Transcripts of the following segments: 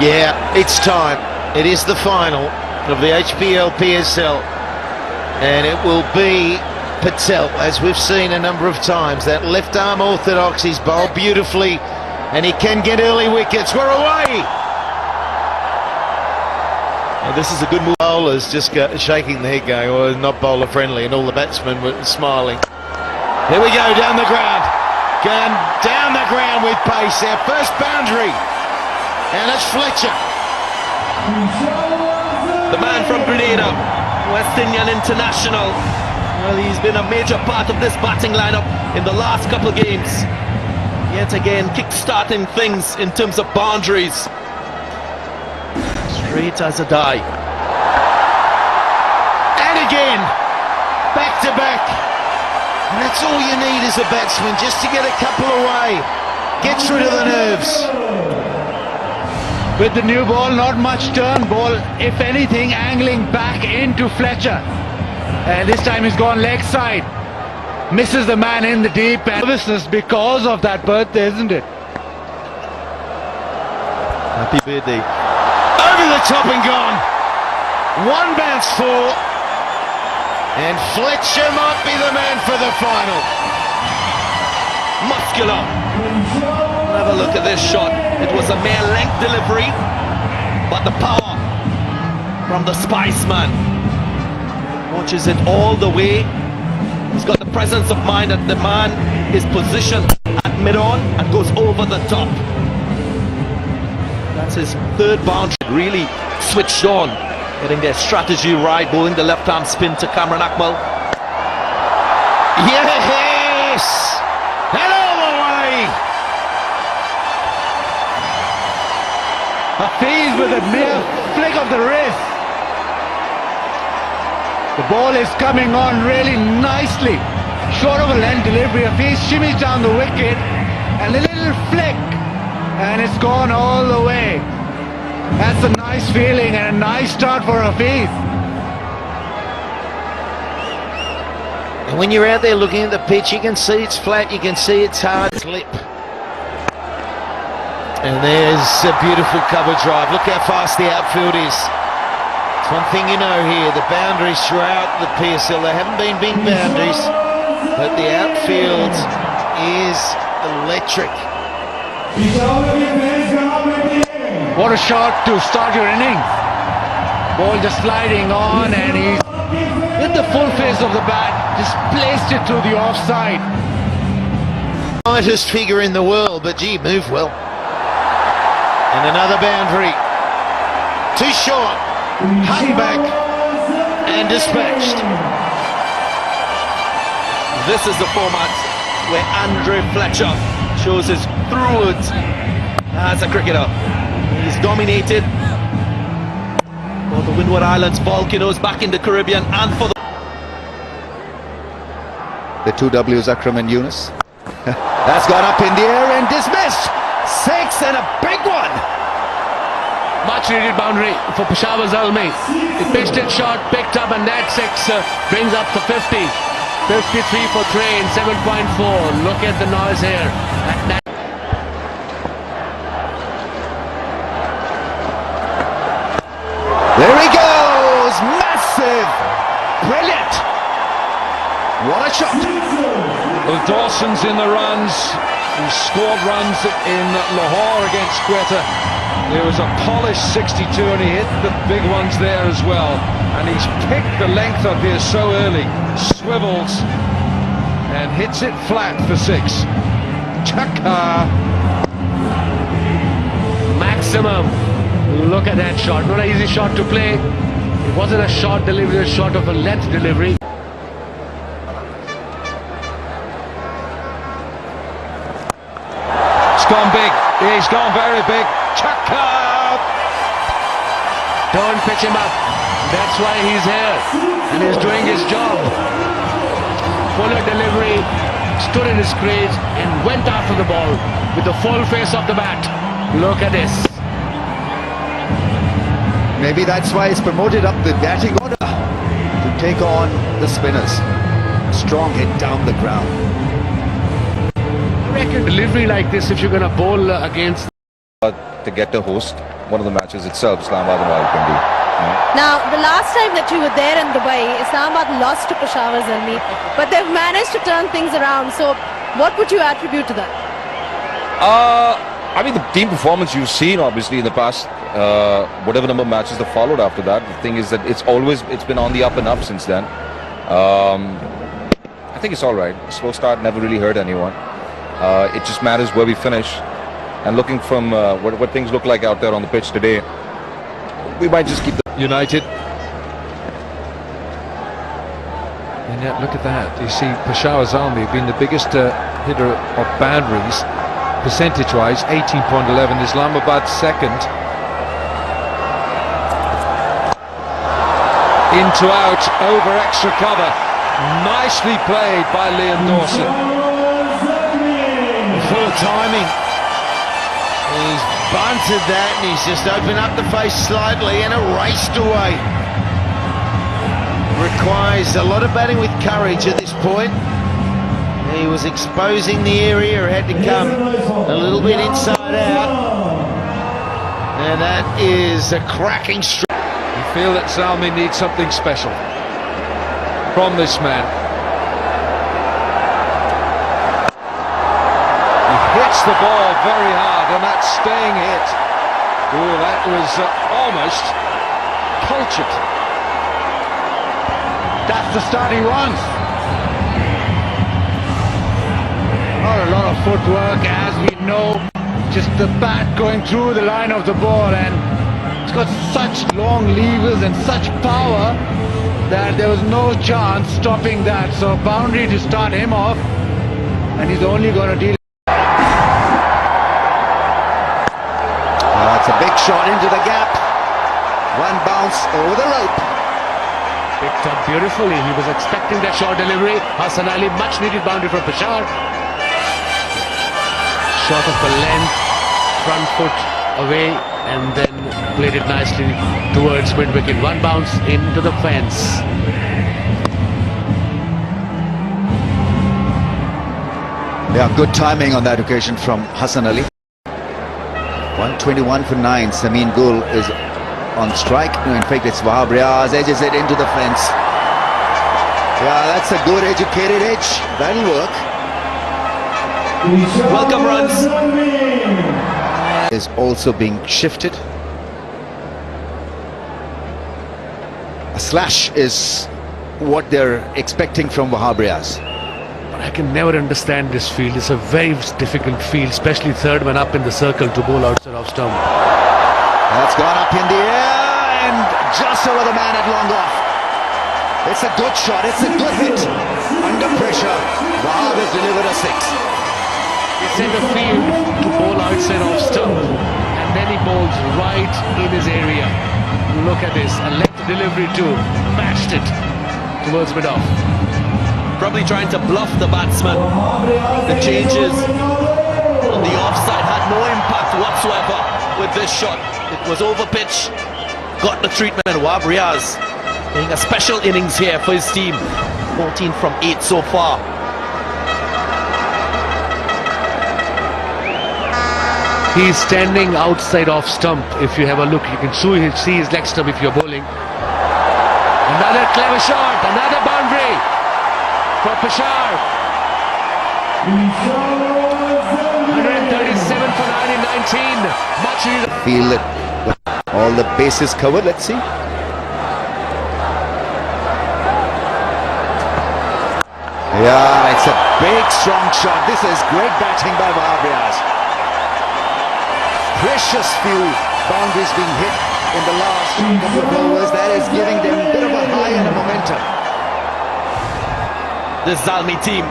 Yeah, it's time. It is the final of the HPL PSL, and it will be Patel, as we've seen a number of times. That left arm orthodox, he's bowled beautifully, and he can get early wickets. We're away! Well, this is a good move. Bowlers just shaking their head going, well, not bowler friendly, and all the batsmen were smiling. Here we go, down the ground. Going down the ground with pace. Our first boundary. And it's Fletcher. The man from Grenada, West Indian international. Well, he's been a major part of this batting lineup in the last couple of games. Yet again, kick-starting things in terms of boundaries. Straight as a die. And again, back to back. And that's all you need as a batsman, just to get a couple away. Gets rid of the nerves. With the new ball, not much turn ball, if anything, angling back into Fletcher. And this time he's gone leg side. Misses the man in the deep end. Nervousness because of that birthday, isn't it? Happy birthday. Over the top and gone. One bounce four. And Fletcher might be the man for the final. Muscular. Have a look at this shot. It was a mere length delivery, but the power from the Spiceman. Watches it all the way. He's got the presence of mind that the man is positioned at mid-on and goes over the top. That's his third boundary. Really switched on, getting their strategy right, bowling the left-arm spin to Kamran Akmal. Yes! And all the way! Hafiz with a mere flick of the wrist. The ball is coming on really nicely. Short of a length delivery. Hafiz shimmies down the wicket and a little flick, and it's gone all the way. That's a nice feeling and a nice start for Hafiz. And when you're out there looking at the pitch, you can see it's flat, you can see it's hard slip. And there's a beautiful cover drive. Look how fast the outfield is. It's one thing you know here, the boundaries throughout the PSL, they haven't been big boundaries, but the outfield is electric. What a shot to start your innings. Ball just sliding on, and he's with the full face of the bat, just placed it to the offside. Lightest figure in the world, but gee, moved well. And another boundary. Too short. Hung back and dispatched. This is the format where Andre Fletcher shows his through-woods as a cricketer. He's dominated for the Windward Islands Volcanoes back in the Caribbean and for the two W's, Akram and Yunus. That's gone up in the air and dismissed. Six and a big one. Much needed boundary for Peshawar Zalmi. He pitched it short, picked up, and that six brings up to 50. 53 for Train, 7.4. Look at the noise here. There he goes! Massive! Brilliant! What a shot! Well, Dawson's in the runs. He scored runs in Lahore against Quetta. There was a polished 62 and he hit the big ones there as well. And he's picked the length up here so early. Swivels and hits it flat for six. Chaka! Maximum. Look at that shot. Not an easy shot to play. It wasn't a short delivery, a short of a length delivery. It's gone big. He's gone very big. Chaka! Don't pitch him up. That's why he's here. And he's doing his job. Fuller delivery, stood in his crease and went after the ball with the full face of the bat. Look at this. Maybe that's why he's promoted up the batting order to take on the spinners. Strong hit down the ground. I reckon delivery like this, if you're going to bowl against to get a host, one of the matches itself, Islamabad and Rawalpindi. Now, the last time that you were there in Dubai, Islamabad lost to Peshawar Zalmi, but they've managed to turn things around. So, what would you attribute to that? I mean, the team performance you've seen, obviously, in the past, whatever number of matches that followed after that. The thing is that it's been on the up and up since then. I think it's all right. A slow start never really hurt anyone. It just matters where we finish. And looking from what things look like out there on the pitch today, we might just keep the United. And yet, look at that. You see Peshawar Zalmi being the biggest hitter of boundaries, percentage-wise, 18.11. Islamabad second. Into out, over extra cover. Nicely played by Liam Dawson. Full timing. He's bunted that and he's just opened up the face slightly and erased away. Requires a lot of batting with courage at this point. He was exposing the area, had to come a little bit inside out. And that is a cracking strike. You feel that Zalmi needs something special from this man. He hits the ball very hard, and that's staying hit. Oh, that was almost cultured. That's the starting run. Not a lot of footwork, as we know. Just the bat going through the line of the ball, and it's got such long levers and such power that there was no chance stopping that. So boundary to start him off, and he's only going to deal. That's a big shot into the gap. One bounce over the rope. Picked up beautifully. He was expecting that short delivery. Hassan Ali, much needed boundary from Peshawar. Short of a length, front foot away, and then played it nicely towards mid-wicket. One bounce into the fence. Yeah, good timing on that occasion from Hassan Ali. 121 for 9. Samin Gul is on strike. No, in fact, it's Wahab Riaz, edges it into the fence. Yeah, that's a good educated edge. That'll work. Welcome runs. Is also being shifted. A slash is what they're expecting from Wahab Riaz. But I can never understand this field. It's a very difficult field, especially third man up in the circle to bowl outside off stump. That's gone up in the air and just over the man at long off. It's a good shot. It's a good hit. Under pressure, Wahab has delivered a 6. It's in the field to bowl outside off stump, and then he bowls right in his area. Look at this, a left delivery too, mashed it towards mid-off. Probably trying to bluff the batsman. The changes on the offside had no impact whatsoever with this shot. It was over pitch, got the treatment. Wahab Riaz playing a special innings here for his team. 14 from 8 so far. He's standing outside off stump. If you have a look, you can see his leg stump if you're bowling. Another clever shot, another boundary for Peshawar. 137 for 9 in 19. Much needed. Feel that all the bases covered. Let's see. Yeah, it's a big strong shot. This is great batting by Wahab Riaz. Precious few boundaries being hit in the last couple of overs. That is giving them a bit of a high and a momentum. This Zalmi team,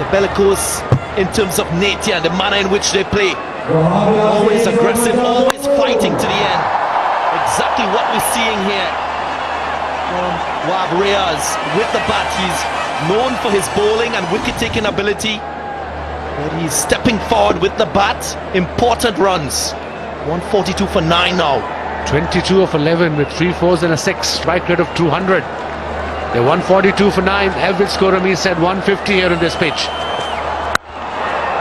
the bellicose in terms of nature and the manner in which they play. Always aggressive, always fighting to the end. Exactly what we're seeing here from Wahab Riaz with the bat. He's known for his bowling and wicket-taking ability. But he's stepping forward with the bat. Important runs. 142 for 9 now. 22 of 11 with 3 fours and a 6. Strike rate of 200. They're 142 for 9. Average score, he said 150 here on this pitch.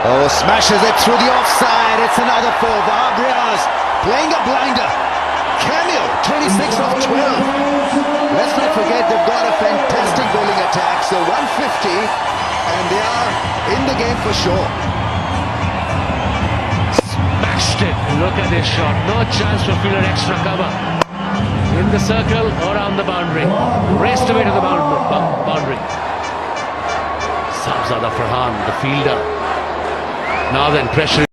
Oh, smashes it through the offside. It's another 4. Wahab Riaz playing a blinder. Cameo, 26 of 12. Let's not forget they've got a fantastic bowling attack. So 150 and they are in the game for sure. Smashed it. Look at this shot. No chance for fielder extra cover. In the circle or on the boundary. Raced away to the boundary. Sabzada Farhan, the fielder. Now then, pressure.